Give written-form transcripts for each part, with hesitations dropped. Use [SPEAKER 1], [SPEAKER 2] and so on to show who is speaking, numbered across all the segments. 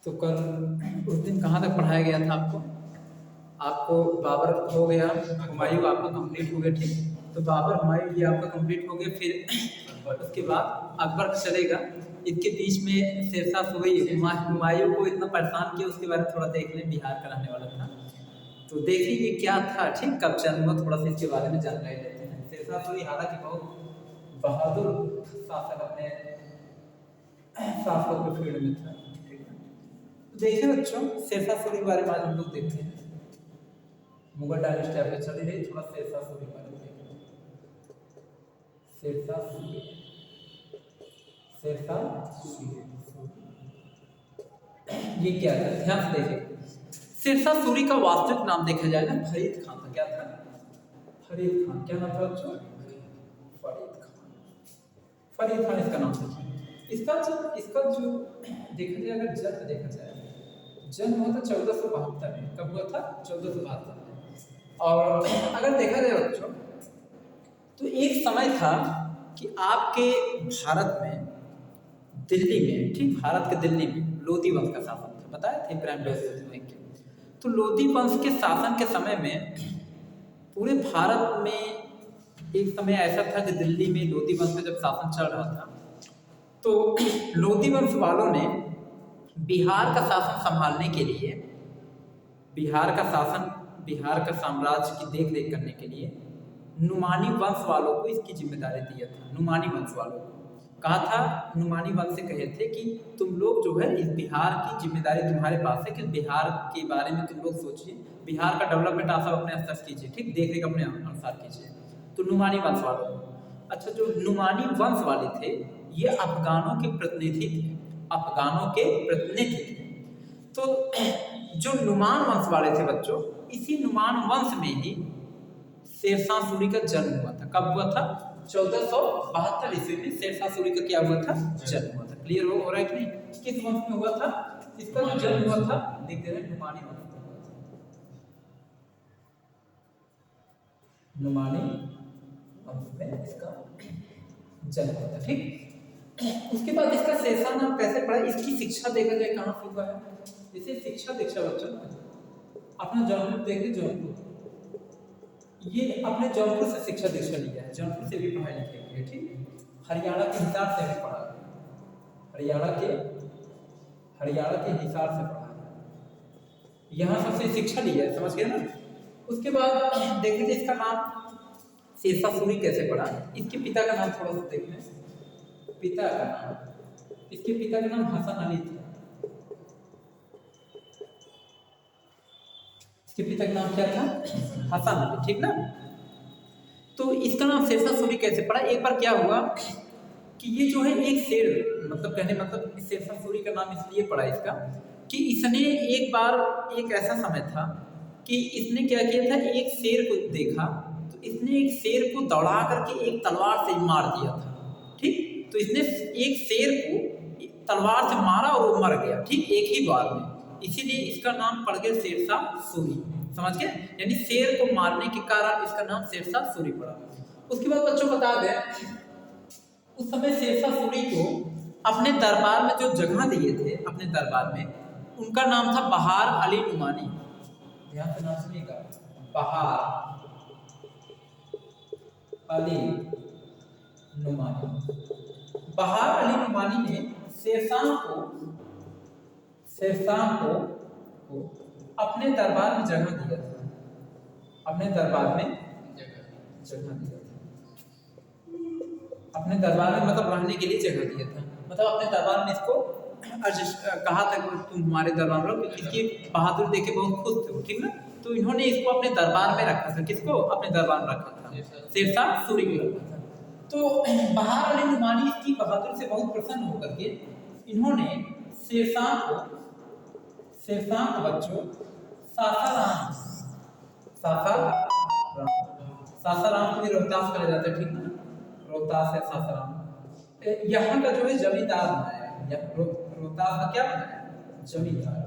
[SPEAKER 1] तो कल उस दिन कहाँ तक पढ़ाया गया था आपको? आपको बाबर हो गया, हुमायूं आपका कंप्लीट हो गया, ठीक। तो बाबर हुमायूं ये आपका कंप्लीट हो गया, फिर उसके बाद अकबर चलेगा। इसके बीच में शेरशाह सूरी हुमायूं को इतना परेशान किया, उसके बारे में थोड़ा देख लें। बिहार का रहने वाला था, तो देखिए ये क्या था, ठीक। कब जन्म हुआ थोड़ा सा इसके बारे में जानकारी लेते हैं। शेरशाह सूरी हालांकि बहुत बहादुर शासक अपने शासकों के फील्ड में था, ठीक है। तो देखिए बच्चों, शेरशाह सूरी के बारे में आज हम लोग देखते हैं। मुगल डायनेस्टी आपकी चली रही, थोड़ा शेरशाह सूरी के बारे में देखते हैं। शेरशाह सूरी, शेरशाह सूरी ये क्या था, ध्यान से देखिए। शेरशाह सूरी का वास्तविक नाम देखा जाए ना, फरीद खान था। क्या था? फरीद खान। क्या नाम था बच्चों? फरीद खान। फरीद खान इसका नाम था। इसका जो देखा जाए, अगर जन्म देखा जाए, जन्म हुआ था 1472 में। कब हुआ था? 1472 में। और अगर देखा जाए बच्चों, तो एक समय था कि आपके भारत में, दिल्ली में, ठीक, भारत के दिल्ली में लोधी वंश का शासन था। बताया था इब्राहिम लोधी के। तो लोधी वंश के शासन के समय में पूरे भारत में एक समय ऐसा था कि दिल्ली में लोधी वंश का जब शासन चल रहा था, तो लोधी वंश वालों ने बिहार का शासन संभालने के लिए, बिहार का साम्राज्य की देख रेख करने के लिए नुमानी वंश वालों को इसकी जिम्मेदारी दिया था। नुमानी वंश वालों को कहा था, नुमानी वंश से कहे थे कि तुम लोग जो है इस बिहार की जिम्मेदारी तुम्हारे पास है, कि बिहार के बारे में तुम लोग सोचिए, बिहार का डेवलपमेंट आप सब अपने स्तर से कीजिए, ठीक, देख रेख अपने अनुसार कीजिए। तो नुमानी वंश वालों को, अच्छा, जो नुमानी वंश वाले थे ये अफगानों के प्रतिनिधि थे, अफगानों के प्रतिनिधि थे। तो जो नुमान वंश वाले थे बच्चों, इसी नुमान वंश में ही शेरशाह सूरी का जन्म हुआ था। कब हुआ था? 1472 ईस्वी में शेरशाह सूरी का क्या हुआ था? जन्म हुआ था। क्लियर हो रहा है कि नहीं? किस वंश में हुआ था? इसका जो जन्म हुआ था, लिख दे रहे हैं, नुमानी वंश में हुआ था। नुमानी वंश में इसका जन्म हुआ था, ठीक। उसके बाद इसका शेरशाह नाम कैसे पड़ा? इसकी शिक्षा देखा जाए कहाँ से हुआ है। जैसे शिक्षा दीक्षा बच्चों, अपना जौनपुर देखे, जौनपुर, ये अपने जौनपुर से शिक्षा दीक्षा लिया है, जौनपुर से भी पढ़ाई लिखाई की है, ठीक। हरियाणा के हिसार से भी पढ़ा है, हरियाणा के हिसार से पढ़ा है, यहाँ सबसे शिक्षा लिया है, समझ गए ना। उसके बाद देखिए इसका नाम शेरशाह सूरी कैसे पड़ा। इसके पिता का नाम थोड़ा सा देख लें। पिता का नाम, इसके पिता का नाम हसन अली था। इसके पिता का नाम क्या था? हसन अली, ठीक ना। तो इसका नाम शेरशाह सूरी कैसे पड़ा? एक बार क्या हुआ कि ये जो है एक शेर, मतलब कहने मतलब शेरशाह सूरी का नाम इसलिए पड़ा इसका कि इसने एक बार, एक ऐसा समय था कि इसने क्या किया था, एक शेर को देखा, तो इसने एक शेर को दौड़ा करके एक तलवार से मार दिया था, ठीक। तो इसने एक शेर को तलवार से मारा और वो मर गया, ठीक, एक ही बार में। इसीलिए इसका नाम पड़ गया शेरशाह सूरी, समझ गए। यानी शेर को मारने के कारण इसका नाम शेरशाह सूरी पड़ा। उसके बाद बच्चों बता दें, उस समय शेरशाह सूरी को अपने दरबार में जो जगह दिए थे, अपने दरबार में, उनका नाम था बहार अली नुमानी। ध्यान से नाम सुनिएगा, बहार अली नुमानी। बहार अली नुमानी ने शेरशाह को अपने दरबार में जगह दिया था, अपने दरबार में जगह दिया था, अपने दरबार में मतलब रहने के लिए जगह दिया था, मतलब अपने दरबार में इसको कहा था कि तुम हमारे दरबार में रहो, इसकी बहादुर देख के बहुत खुश थे, ठीक ना। तो इन्होंने इसको अपने दरबार में रखा था। किसको? अपने दरबार में रखा था, शेरशाह सूरी को रखा था। तो बहार अली नुमानी इसकी बहादुर से बहुत प्रसन्न होकर के इन्होंने शेरशाह को बच्चों सासाराम को रोहतास कहा जाता है, ठीक ना, रोहतास है सासाराम। यहाँ का जो है जमींदार बनाया, रोहतास का क्या बनाया? जमींदार,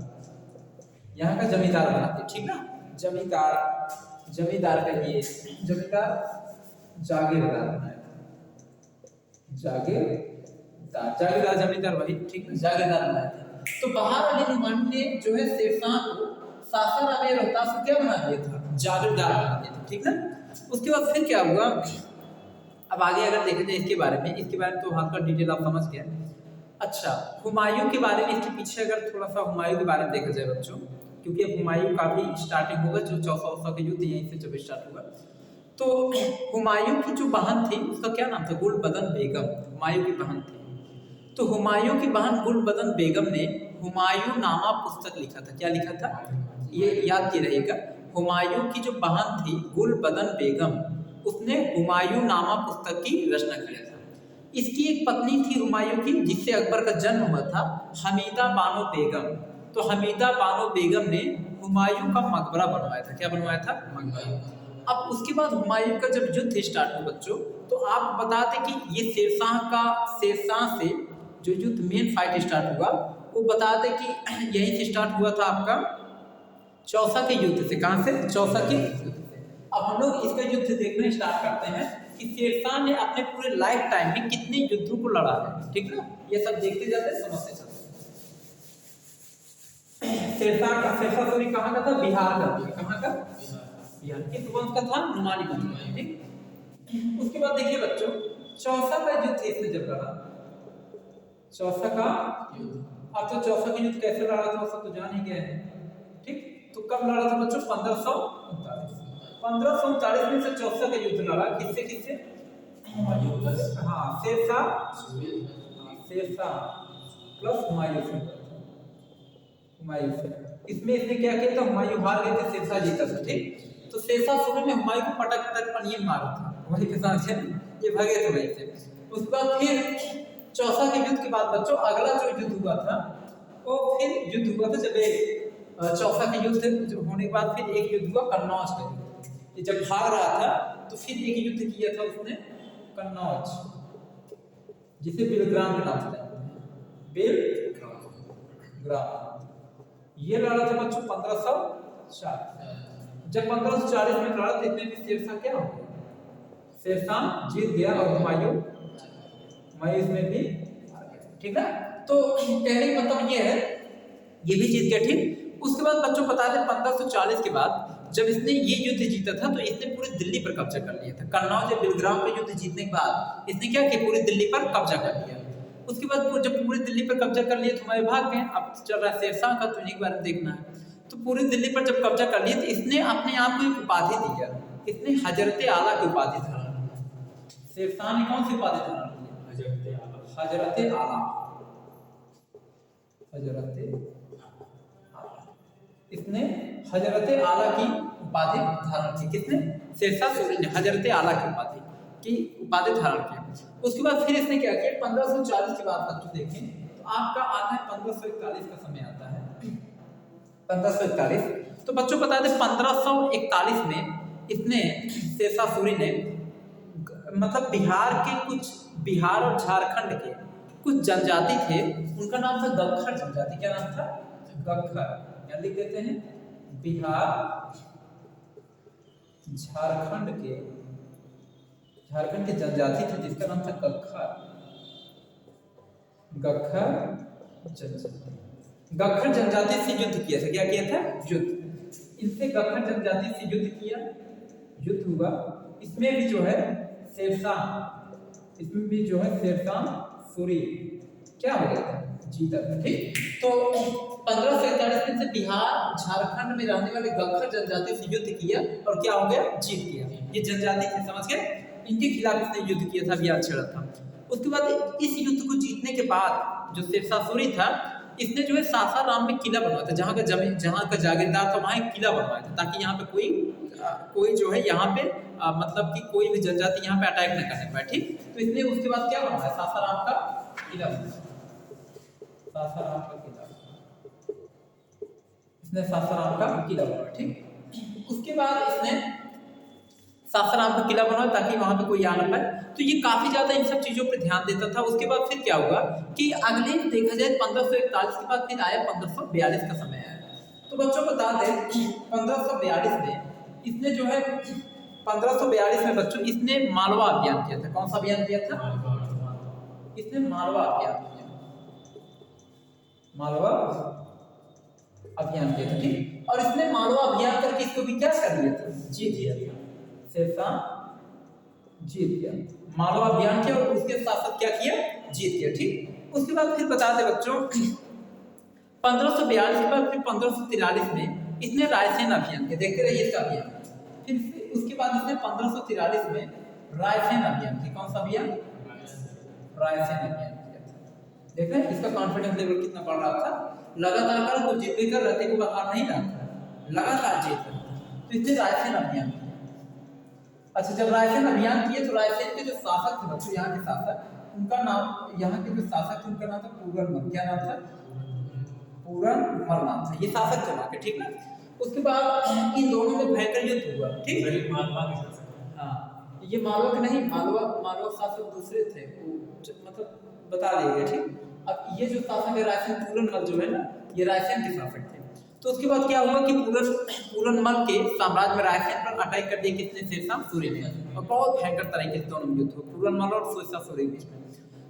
[SPEAKER 1] यहाँ का जमींदार बनाते, ठीक ना। जमींदार का ये जमींदार जागीरदार बनाया, जागीरदार जमींदार वही, ठीक ना, जागीरदार बनाया था। तो बहार अली नुमानी ने जो है शेरशाह को सासाराम रोहतास को क्या बना दिया था, जागीरदार बना दिया था, ठीक ना। उसके बाद फिर क्या हुआ, अब आगे अगर देखा जाए इसके बारे में तो हल्का डिटेल आप समझ गए। अच्छा, हुमायूं के बारे में, इसके पीछे अगर थोड़ा सा हुमायूं के बारे में देखा जाए बच्चों, क्योंकि अब हुमायूं का भी स्टार्टिंग होगा, जो चौसा का युद्ध यहीं से जब स्टार्ट हुआ। तो हुमायूं की जो बहन थी उसका क्या नाम था, गुलबदन बेगम, हुमायूं की बहन थी। तो हुमायूं की बहन गुलबदन बेगम ने हुमायूं नामा पुस्तक लिखा था। क्या लिखा था, ये याद किए रहिएगा। हुमायूं की जो बहन थी गुलबदन बेगम, उसने हुमायूं नामा पुस्तक की रचना किया था। इसकी एक पत्नी थी हुमायूं की, जिससे अकबर का जन्म हुआ था, हमीदा बानो बेगम। तो हमीदा बानो बेगम ने हुमायूं का मकबरा बनवाया था। क्या बनवाया था, मकबरा। अब उसके बाद हुमायूं का जब युद्ध स्टार्ट हुआ बच्चों, तो आप बता दें कि ये शेरशाह से जो युद्ध मेन फाइट स्टार्ट हुआ, वो बता दें कि यहीं से स्टार्ट हुआ था आपका चौसा के युद्ध से। कहां से, चौसा के युद्ध से। अब हम लोग इसका युद्ध देखना स्टार्ट करते हैं कि शेरशाह ने अपने पूरे लाइफ टाइम में कितने युद्धों को लड़ा है, ठीक ना। ये सब देखते जाते समझते चलते। शेरशाह सूरी कहाँ का था, बिहार का। कहाँ का, बिहार। किस वंश का था, नुमानी वंश का, ठीक। उसके बाद देखिए बच्चों, चौसा का युद्ध इसने जब लड़ा, चौसा का युद्ध, अब तो चौसा का युद्ध कैसे लड़ा था सब तो जान ही गए हैं, ठीक। तो कब लड़ा था बच्चों, 1539 में से चौसा का युद्ध लड़ा। किससे किससे, हाँ, शेरशाह प्लस हुमायूं से। इसमें इसने क्या किया था, हुमायूं हार गए थे, शेरशाह जीता था, ठीक। तो शेरशाह शुरू में हुमायूं को पटक पटक पनिये मारा था, वही के साथ ये भागे थे वहीं से। उसके बाद फिर चौसा के युद्ध के बाद बच्चों अगला जो युद्ध हुआ था, वो फिर युद्ध हुआ था जब चौसा के युद्ध होने के बाद फिर एक युद्ध हुआ कन्नौज का युद्ध। ये जब भाग रहा था तो फिर एक युद्ध किया था उसने, कन्नौज, जिसे बिलग्राम के नाम से जानते हैं, बिलग्राम। ये लड़ा था बच्चों 1540। जब 1540 में लड़ा तो इतने में शेरशाह क्या हो गया, शेरशाह जीत गया और हुमायूं इसमें भी, ठीक ना। तो कहने का मतलब ये है, ये भी जीत गया, ठीक। उसके बाद बच्चों बता दें 1540 के बाद जब इसने ये युद्ध जीता था, तो इसने पूरे दिल्ली पर कब्जा कर लिया था। कन्नौज और बिलग्राम का युद्ध जीतने के बाद इसने क्या किया, पूरी दिल्ली पर कब्जा कर लिया। उसके बाद जब पूरी दिल्ली पर कब्जा कर लिया तो हुमायूं भाग गए। अब चल रहा है शेरशाह का, तो इन्हीं के बारे में देखना है। तो पूरी दिल्ली पर जब कब्जा कर लिया तो इसने अपने आप को एक उपाधि दिया, इसने हजरत आला की उपाधि धारण की। शेरशाह ने कौन सी उपाधि धारण की, हजरत आला। इसने हजरत आला की उपाधि धारण की। किसने, शेरशाह सूरी ने हजरत आला की उपाधि धारण की। उसके बाद फिर इसने क्या किया, 1540 के बाद बच्चों देखें तो आपका आता है 1541 का समय आता है, 1541। तो बच्चों बता दें 1541 में इसने, शेरशाह सूरी ने, मतलब बिहार और झारखंड के कुछ जनजाति थे, उनका नाम था गख्खर जनजाति। क्या नाम था, गख्खर। या लिख देते हैं, बिहार झारखंड के जनजाति थे जिसका नाम था गख्खर जनजाति। गख्खर जनजाति से युद्ध किया था। क्या किया था, युद्ध। इनसे गख्खर जनजाति से युद्ध किया, युद्ध हुआ। इसमें भी जो है शेरशाह सूरी क्या हो गया था, जीता था, ठीक। तो 1541 में से बिहार झारखंड में रहने वाले गख्खर जनजाति से युद्ध किया और क्या हो गया, जीत गया। ये जनजाति थे, समझ गए, इनके खिलाफ इसने युद्ध किया था, अभियान छेड़ा था। उसके बाद इस युद्ध को जीतने के बाद जो शेरशाह सूरी था, इसने जो है सासाराम में किला बनवाया था। जहाँ का जागीरदार था वहाँ एक किला बनवाया था, ताकि यहाँ पे कोई जो है यहाँ पे मतलब कि कोई भी जनजाति यहाँ पे अटैक न करने पाए, ठीक। तो इसने उसके बाद क्या बनवाया, सासाराम का किला बनवाया। इसने सासाराम का किला बनवाया, ठीक। उसके बाद इसने सासाराम का किला बनवाया ताकि वहां पे कोई आ ना पाए। तो ये काफी ज्यादा इन सब चीजों पर ध्यान देता था। उसके बाद फिर क्या हुआ कि अगले देखा जाए 1541 के बाद फिर आया 1542 का समय आया। तो बच्चों को बता दें 1542 में इसने जो है 1542 में बच्चों इसने मालवा अभियान किया था। कौन सा अभियान किया था, इसने मालवा अभियान किया। मालवा अभियान किया था, ठीक। और इसने मालवा अभियान करके इसको भी क्या कर लिया था, जीत लिया था, शेरशाह जीत गया। मालवा अभियान किया और उसके साथ साथ क्या किया, जीत गया, ठीक। उसके बाद फिर बता दे बच्चों 1542 के बाद फिर 1543 में इसने रायसेन अभियान किया, देखते रहिए इसका अभियान। फिर उसके बाद इसने 1543 में रायसेन अभियान किया। कौन सा अभियान, रायसेन अभियान किया था। देख रहे हैं इसका कॉन्फिडेंस लेवल कितना बढ़ रहा था, लगातार कर कुछ जीत कर रहते को बाहर नहीं रहा था, लगातार जीत रहा था। तो इसने रायसेन अभियान किया। अच्छा, जब रायसेन अभियान किए तो रायसेन के जो शासक थे बच्चों, यहाँ के शासक, उनका नाम, यहाँ के जो शासक थे उनका नाम था पूरनमल। क्या नाम था, पूरनमल नाम था, ये शासक थे वहाँ के, ठीक ना। उसके बाद इन दोनों में भयंकर युद्ध हुआ, ठीक। हाँ, ये मालवा के नहीं, मालवा शासक दूसरे थे, मतलब बता दिए, ठीक। अब ये जो शासक है रायसेन पूरनमल जो है ना, ये रायसेन के शासक थे। तो उसके बाद क्या हुआ कि पूरनमल के साम्राज्य में रायसेन पर अटैक कर दिया किसने, शेरशाह सूरी ने। और बहुत भयंकर तरीके से दोनों युद्ध हुआ पूरनमल और शेरशाह सूरी के बीच में।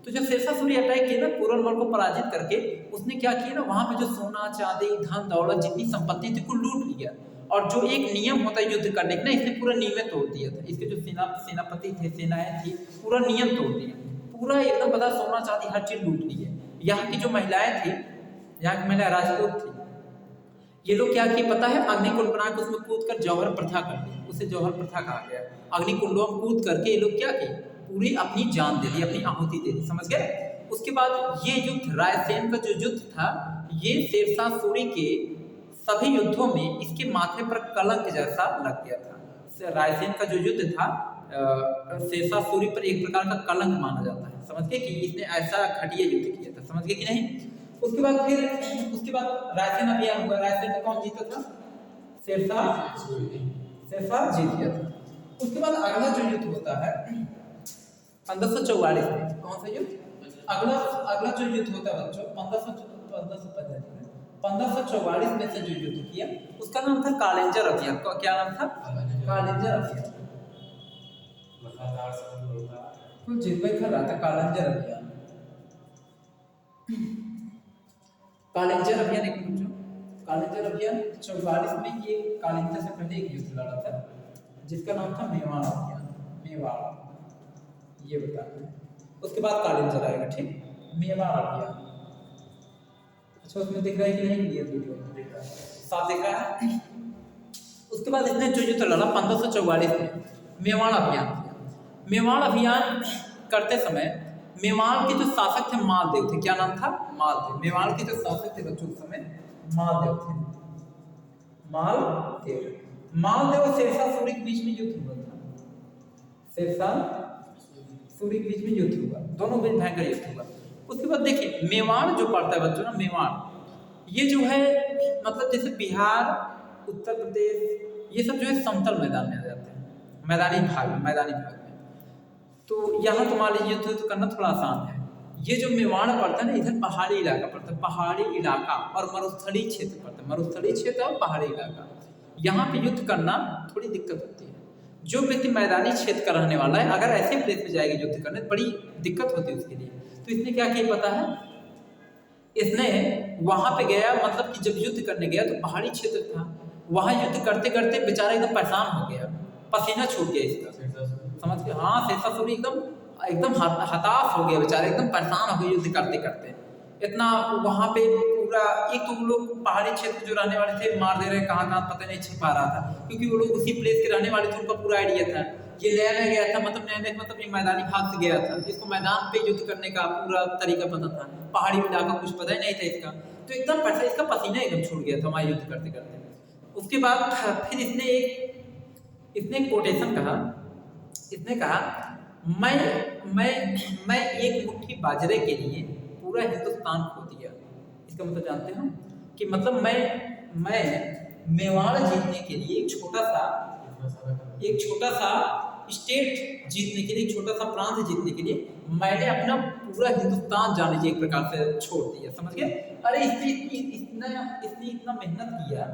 [SPEAKER 1] तो जब शेरशाह सूरी अटैक किया ना, पूरनमल को पराजित करके उसने क्या किया ना, वहां पे जो सोना चांदी धन दौलत जितनी संपत्ति थी कुल लूट लिया। और जो एक नियम होता है युद्ध करने का ना, इसने पूरा नियम तोड़ दिया था। इसके जो सेनापति थे, सेनाएं थी, पूरा नियम तोड़ दिया, पूरा एकदम पता, सोना चांदी हर चीज लूट ली है। यहाँ की जो महिलाएं थी, यहाँ की महिला राजपूत थी, ये लोग क्या किए पता है, अग्निकुंड बना के उसमें कूद कर जौहर प्रथा कर दी, उसे जौहर प्रथा कहा गया। अग्निकुंडों में कूद करके ये लोग क्या किए, पूरी अपनी जान दे दी, अपनी आहुति दे दी, समझ गए। उसके बाद ये युद्ध, रायसेन का जो युद्ध था, ये शेरशाह सूरी के सभी युद्धों में इसके माथे पर कलंक जैसा लग गया था। रायसेन का जो युद्ध था शेरशाह सूरी पर एक प्रकार का कलंक माना जाता है, समझ गए, कि इसने ऐसा घटिया युद्ध किया था, समझ गए कि नहीं। उसके बाद रायसेन अभियान हुआ। रायसेन में कौन जीता था, शेरशाह जीत गया था। उसके बाद अगला जो युद्ध होता है 1544 में, कौन सा युद्ध, अगला जो युद्ध होता है बच्चों 1544 में से जो युद्ध किया उसका नाम था कालिंजर अभियान। क्या नाम था, कालिंजर अभियान। कुछ जितने कर रहा था कालिंजर अभियान, कालिंजर अभियान, एक मिनट, कालिंजर अभियान 44 में ये कालिंजर से पहले एक युद्ध लड़ा था जिसका नाम था मेवाड़ अभियान, मेवाड़, ये बता दें। उसके बाद कालिंजर आएगा, ठीक, मेवाड़ अभियान। अच्छा, उसमें दिख रहा है कि नहीं, क्लियर वीडियो में दिख रहा है, साफ दिख रहा है। उसके बाद इसने जो युद्ध लड़ा 1544 में मेवाड़ अभियान किया। मेवाड़ अभियान करते समय मेवाड़ के जो शासक थे मालदेव थे। क्या नाम था, मालदेव। मेवाड़ के जो शासक थे बच्चों उस समय मालदेव थे, मालदेव और शेरशाह सूरी के बीच में युद्ध हुआ था। शेरशाह सूरी के बीच में युद्ध हुआ, दोनों बीच भयंकर युद्ध हुआ। उसके बाद देखिए मेवाड़ जो पड़ता है बच्चों ना, मेवाड़ ये जो है मतलब जैसे बिहार, उत्तर प्रदेश, ये सब जो है समतल मैदान में आ जाते हैं, मैदानी भाग में। तो यहाँ तो मान लीजिए युद्ध करना थोड़ा आसान है। ये जो मेवाड़ पड़ता है ना, इधर पहाड़ी इलाका पड़ता है, पहाड़ी इलाका और मरुस्थलीय क्षेत्र पड़ता है, मरुस्थलीय क्षेत्र और पहाड़ी इलाका। यहाँ पे युद्ध करना थोड़ी दिक्कत होती है। जो व्यक्ति मैदानी क्षेत्र का रहने वाला है, अगर ऐसे प्लेस पे जाएगा युद्ध करने तो बड़ी दिक्कत होती है उसके लिए। तो इसने क्या किया पता है, इसने वहां पे गया, मतलब कि जब युद्ध करने गया तो पहाड़ी क्षेत्र था, वहां युद्ध करते करते बेचारा एकदम परेशान हो गया, पसीना छूट गया इसका, समझ गए। हाँ, शेरशाह सूरी एकदम हताश हो गया बेचारा, एकदम परेशान हो गए युद्ध करते करते। इतना वहां पे पूरा, एक तो वो लोग पहाड़ी क्षेत्र जो रहने वाले थे मार दे रहे, कहाँ पता नहीं छिपा रहा था, क्योंकि वो लोग उसी प्लेस के रहने वाले थे, उनका पूरा आइडिया था। ये नया गया था, मतलब ये मैदानी भाग से गया था, इसको मैदान पे युद्ध करने का पूरा तरीका पता था, पहाड़ी इलाका कुछ पता ही नहीं था इसका। तो एकदम पैसा, इसका पसीना एकदम छूट गया था वहाँ युद्ध करते करते। उसके बाद फिर इसने एक कोटेशन कहा, इसने कहा मैं एक मुट्ठी बाजरे के लिए पूरा हिंदुस्तान खो दिया। इसका मतलब जानते हो कि मतलब मैं मेवाड़ जीतने के लिए एक छोटा सा स्टेट जीतने के लिए, एक छोटा सा प्रांत जीतने के लिए मैंने अपना पूरा हिंदुस्तान जाने की एक प्रकार से छोड़ दिया, समझ गए। अरे इसने इतना मेहनत किया,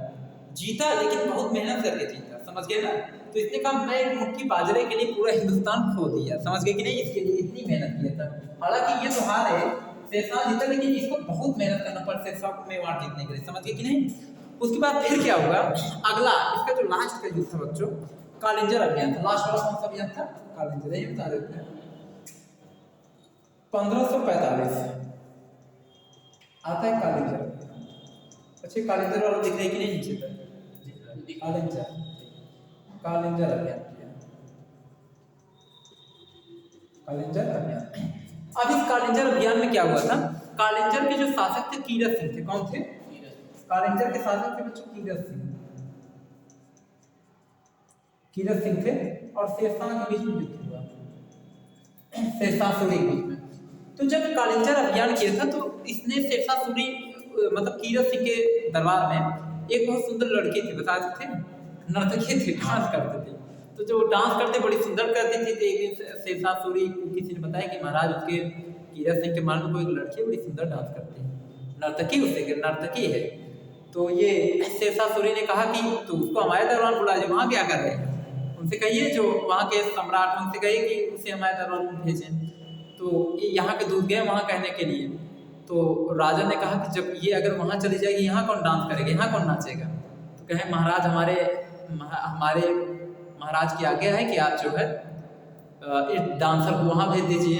[SPEAKER 1] जीता लेकिन बहुत मेहनत करके जीता, समझ गए ना। तो इसने कहा मैं एक मुट्ठी बाजरे के लिए पूरा हिंदुस्तान खो दिया, समझ गए कि नहीं, इसके लिए इतनी मेहनत किया था। हालांकि ये तो हार है, शेरशाह जीता, लेकिन इसको बहुत मेहनत करना पड़ा शेरशाह को मेवाड़ जीतने के लिए, समझ गए कि नहीं। उसके बाद फिर क्या हुआ, अगला इसका जो लास्ट का युद्ध था बच्चों, कालिंजर अभियान था। लास्ट वाला कौन सा अभियान था, कालिंजर, यही बता देते हैं। 1545 आता है कालिंजर। अच्छा कालिंजर वाला दिख रहा है कि नहीं नीचे तक, कालिंजर अभियान किया, कालिंजर अभियान। अब इस कालिंजर अभियान में क्या हुआ था, कालिंजर के जो शासक थे कीरत सिंह थे। कौन थे, कालिंजर के शासक थे बच्चों कीरत सिंह, कीरत सिंह थे। और शेरशाह के बीच में युद्ध हुआ, शेरशाह सूरी के बीच में। तो जब कालिंजर अभियान किया था तो इसने शेरशाह सूरी मतलब कीरत सिंह के दरबार में एक बहुत सुंदर लड़की थी, बता थे नर्तकी थी, डांस करते थे। तो जो डांस करते बड़ी सुंदर करती थी, तो एक दिन शेरशाह सूरी को किसी ने बताया कि महाराज उसके कीरत सिंह के महल में कोई एक लड़की है, बड़ी सुंदर डांस करती है, नर्तकी उससे नर्तकी है। तो ये शेरशाह सूरी ने कहा कि तो उसको हमारे दरबार बुला, जो वहाँ क्या कर रहे हैं, उनसे कहिए जो वहाँ के सम्राट हैं उनसे कहिए कि उसे हमारे दरबार में भेजें। तो यहाँ के दूत गए वहाँ कहने के लिए। तो राजा ने कहा कि जब ये अगर वहाँ चली जाएगी, यहाँ कौन डांस करेगा, यहाँ कौन नाचेगा। तो कहे महाराज हमारे महाराज की आज्ञा है कि आप जो है इस डांसर को वहाँ भेज दीजिए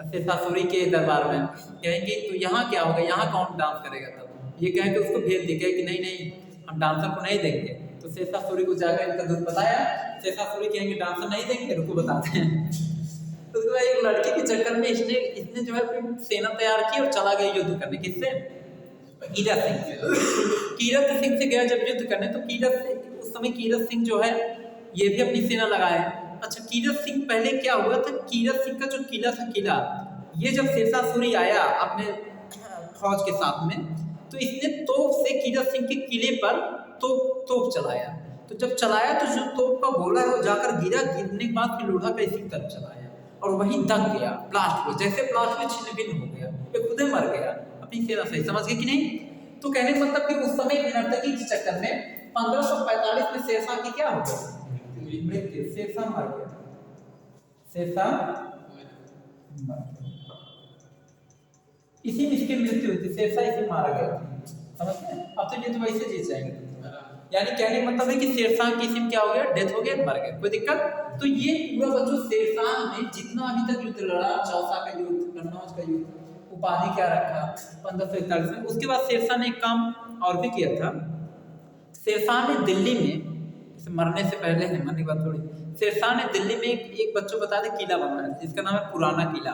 [SPEAKER 1] शेरशाह सूरी के दरबार में। कहेंगे तो यहाँ क्या होगा, यहाँ कौन डांस करेगा। तब ये कहे कि उसको भेज दिया कि नहीं हम डांसर को नहीं देंगे। तो शेरशाह सूरी को जाकर इनका दूत बताया, शेरशाह सूरी कहेंगे डांसर नहीं देंगे, रुको बताते हैं। तो एक लड़की के चक्कर में इसने जो है सेना तैयार की और चला गया युद्ध करने, किससे, कीरत सिंह से। कीरत सिंह से गया जब युद्ध करने, तो उस समय कीरत सिंह जो है ये भी अपनी सेना लगाए। अच्छा कीरत सिंह पहले क्या हुआ था, कीरत सिंह का जो किला था, किला ये जब शेरशाह सूरी आया अपने फौज के साथ में, तो इसने तोप से कीरत सिंह के किले पर तोप चलाया। तो जब चलाया तो जो तोप का गोला है वो जाकर गिरा, गिरने के बाद फिर लोढ़ा का इसी तरफ चलाया और वहीं दब गया, ब्लास्ट हुआ। जैसे ब्लास्ट में छिन्न भिन्न हो गया, ये खुद ही मर गया अपनी सेना से, समझ गए कि नहीं। तो कहने का मतलब कि उस समय नर्तकी के चक्कर में 1545 में शेरशाह की क्या हो गया, मृत्यु, शेरशाह मर गया, शेरशाह मर गया। इसी में इसकी मृत्यु हुई थी, शेरशाह इसे मारा गया, समझ गए। अब तो ये तो वैसे जीत जाएंगे, यानी कहने का मतलब है कि शेरशाह की इसी में क्या हो गया, डेथ हो गया, मर गया, कोई दिक्कत। तो ये पूरा बच्चों शेरशाह ने जितना अभी तक युद्ध लड़ा, चौसा का युद्ध, कन्नौज का युद्ध, उपाधि क्या रखा 1541 में। उसके बाद शेरशाह ने एक काम और भी किया था। शेरशाह ने दिल्ली में, मरने से पहले है, मरने के बाद थोड़ी, शेरशाह ने दिल्ली में एक बच्चों बता दे किला बनवाया था जिसका नाम है पुराना किला।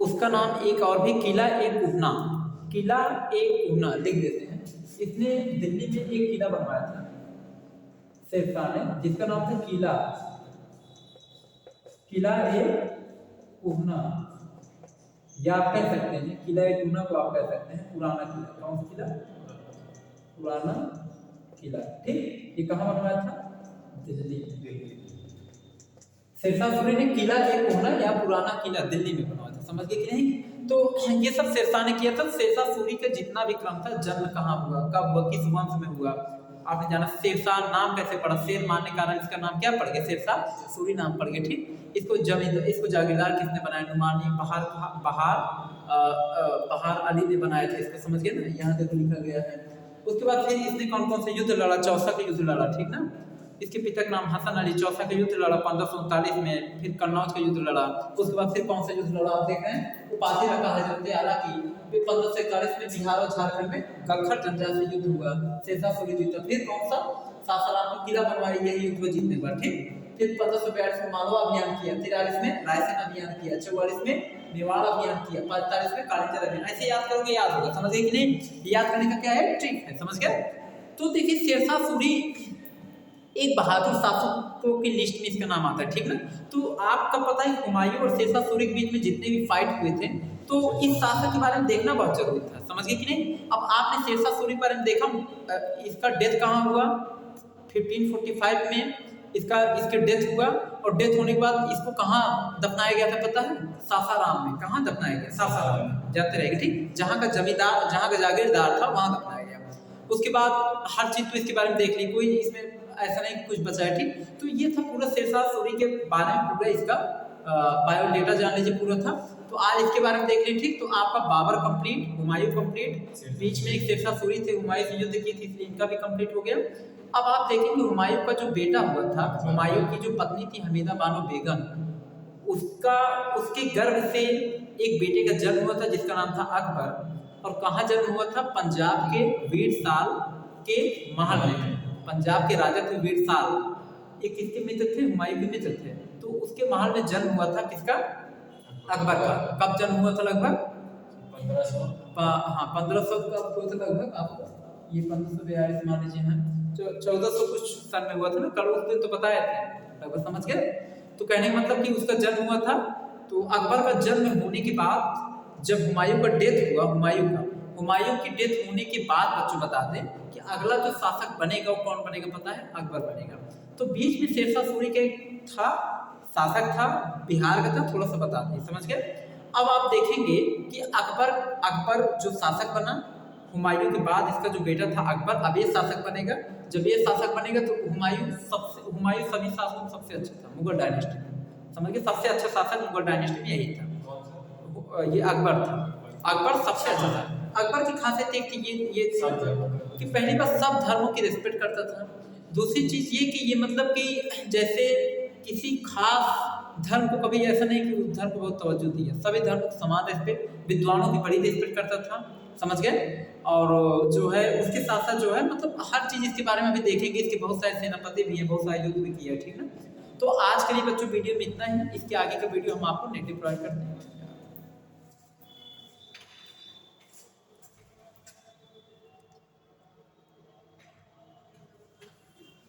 [SPEAKER 1] उसका नाम एक और भी किला एक उहना, किला एक उहना लिख देते हैं। इसने दिल्ली में एक किला बनवाया था शेरशाह ने, जिसका नाम था किला एक उहना, या आप कह सकते हैं किला एक उहना को आप कह सकते हैं पुराना किला। कौन सा किला, पुराना किला, ठीक। ये कहाँ बनवाया था, दिल्ली। शेरशाह सूरी ने किला एक उहना या पुराना किला दिल्ली में बनवाया था, समझ गए कि नहीं। तो ये सब शेरशाह ने किया था। शेरशाह सूरी का जितना भी क्रम था, जन्म कहाँ हुआ, कब हुआ, किस वंश में हुआ, आपने जाना। शेरशाह नाम कैसे पड़ा, शेर मानने के कारण इसका नाम क्या पड़ गया, शेरशाह सूरी नाम पड़ गया, ठीक। इसको जागीरदार किसने बनाया, नुमानी बहार अली ने बनाया था इसको, समझ गए ना, यहाँ तक लिखा गया है। उसके बाद फिर इसने कौन कौन से युद्ध लड़ा, चौसा का युद्ध लड़ा, ठीक ना। इसके पिता का नाम हसन अली, चौसा का युद्ध लड़ा 1539 में, फिर कन्नौज का युद्ध लड़ा। उसके बाद फिर कौन सा युद्ध लड़ा आप देख रहे हैं, उपाधि रखा है जल्दी, हालांकि 1541 में बिहार और झारखंड में गखर जनजाति से युद्ध हुआ, शेरशाह सूरी जीता। फिर कौन सा, सासाराम में किला बनवाई गई युद्ध को जीतने पर, ठीक। फिर 1542 में मालवा अभियान किया, 43 में रायसेन अभियान किया, 44 में मेवाड़ अभियान किया, 45 में कालिंजर अभियान। ऐसे याद करोगे याद होगा, समझ गए कि नहीं। याद करने का क्या है, ट्रिक है, समझ गए। तो देखिए शेरशाह सूरी एक बहादुर शासकों की लिस्ट में इसका नाम आता है, ठीक ना। तो आपका पता है हुमायूं और शेरशाह सूरी के बीच में जितने भी फाइट हुए थे, तो इस शासक के बारे में देखना बहुत जरूरी था, समझ गए कि नहीं। अब आपने शेरशाह सूरी के बारे में देखा, इसका डेथ कहाँ हुआ, 1545 में इसके डेथ हुआ। और डेथ होने के बाद इसको कहाँ दफनाया गया था पता है, सासाराम में। कहाँ दफनाया गया, सासाराम में, जाते रहेगा, ठीक। जहाँ का जमींदार, जहाँ का जागीरदार था वहाँ दफनाया गया। उसके बाद हर चीज तो इसके बारे में देख ली, कोई इसमें ऐसा नहीं कुछ बचा है, ठीक। तो ये था पूरा शेरशाह सूरी के बारे में, पूरा इसका बायोडेटा जान लीजिए पूरा था। तो आज इसके बारे में देख लें। ठीक, तो आपका बाबर कंप्लीट, हुमायूं कंप्लीट, बीच में एक शेरशाह सूरी थे, हुमायूं से युद्ध की थी इसलिए इनका भी कंप्लीट हो गया। अब आप देखेंगे हुमायूं का जो बेटा हुआ था, हुमायूं की जो पत्नी थी हमीदा बानो बेगम, उसका उसके गर्भ से एक बेटे का जन्म हुआ था जिसका नाम था अकबर। और कहाँ जन्म हुआ था? पंजाब के वीरसाल के महल में। पंजाब के राजा थे वीरसाल, एक किसके मित्र थे? हुमायूं के मित्र थे। तो उसके महल में जन्म हुआ था किसका? अकबर का। कब जन्म हुआ था? लगभग 1500। हाँ, 1500 का हुआ था लगभग। आपको ये 1542 मान लीजिए है, 1400 कुछ सन में हुआ था ना, कल उस दिन तो बताए थे, लगभग समझ गए। तो कहने का मतलब कि उसका जन्म हुआ था। तो अकबर का जन्म होने के बाद जब हुमायूं का डेथ हुआ, हुमायूं की डेथ होने के बाद बच्चों बता दें कि अगला जो शासक बनेगा वो कौन बनेगा पता है? अकबर बनेगा। तो बीच में शेरशाह सूरी के था, शासक था, बिहार का था, थोड़ा सा बता दें, समझ गए। अब आप देखेंगे कि अकबर जो शासक बना, हुमायूं के बाद इसका जो बेटा था अकबर, अब ये शासक बनेगा। जब ये शासक बनेगा तो हुमायूं सभी शासकों में सबसे अच्छा था मुगल डायनेस्टी में, समझ गए। सबसे अच्छा शासक मुगल डायनेस्टी में यही था, ये अकबर था। अकबर सबसे अच्छा था। अकबर की खासियत एक थी ये थी कि पहली बात सब धर्मों की रिस्पेक्ट करता था। दूसरी चीज ये कि ये मतलब कि जैसे किसी खास धर्म को कभी ऐसा नहीं कि उस धर्म को बहुत तवज्जो दी है, सभी धर्म को समान रिस्पेक्ट, विद्वानों की बड़ी रिस्पेक्ट करता था, समझ गए। और जो है उसके साथ साथ जो है मतलब हर चीज इसके बारे में भी देखेंगे, इसके बहुत सारे सेनापति भी हैं, बहुत सारे युद्ध भी किए हैं, ठीक है। तो आज के लिए बच्चों वीडियो में इतना ही, इसके आगे का वीडियो हम आपको नेक्स्ट प्रोवाइड करते हैं।